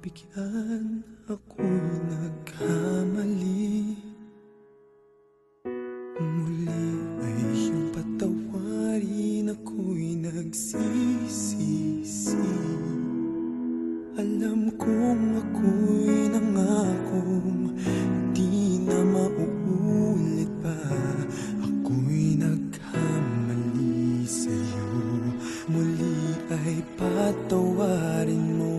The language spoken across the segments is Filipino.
pagbigyan ako'y nagkamali. Muli ay iyong patawarin, ako'y nagsisisi. Alam kong ako'y nangakong di na mauulit pa. Ako'y nagkamali sa'yo, muli ay patawarin mo.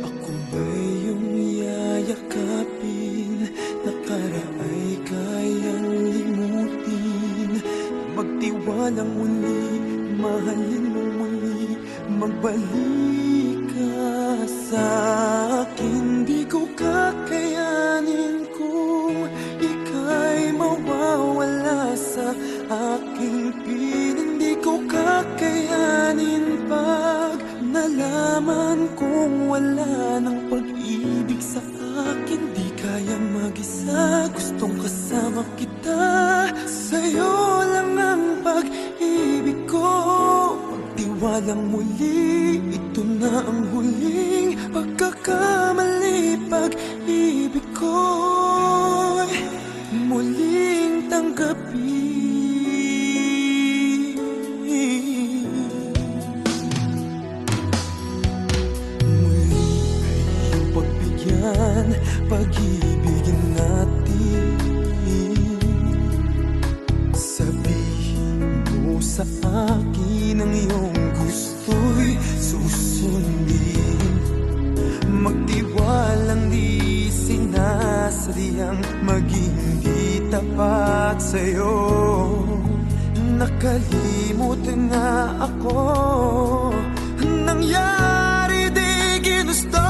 Ako ba'y iyong yayakapin, nakaraay kayang limutin. Magtiwalang muli, mahalin mo muli, magbalik ka sa'kin. Di ko kakayanin kung ika'y mawawala sa aking piling. Di ko kakayanin pag nalaman kong wala ng pag-ibig sa akin. Di kayang mag-isa, gustong kasama kita. Sa'yo lang ang pag-ibig ko. Pagtiwalang muli, ito na ang huling pagkakamali. Pag-ibig ko'y muling tanggapin. Muli ay iyong pagbigyan, pag-ibigin natin. Sabihin mo sa akin ang iyong gusto'y susundin. Magtiwalang di sinasadyang maging di tapat sa'yo. Nakalimot nga ako, nangyari di ginusto.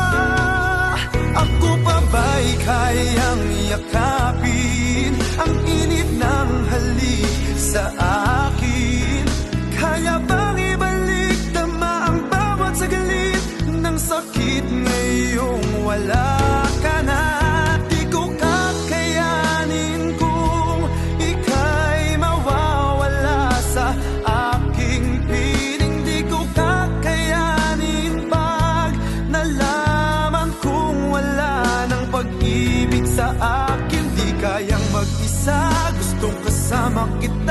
Ako pa ba'y kayang yakapin ang init ng halik sa akin? Kaya bang ibalik tama ang bawat saglit ng sakit ngayong wala ka na? Di ko kakayanin kung ika'y mawawala sa aking piling. Di ko kakayanin pag nalaman kong wala ng pag-ibig sa akin. Di kayang mag-isa, gustong kasama kita.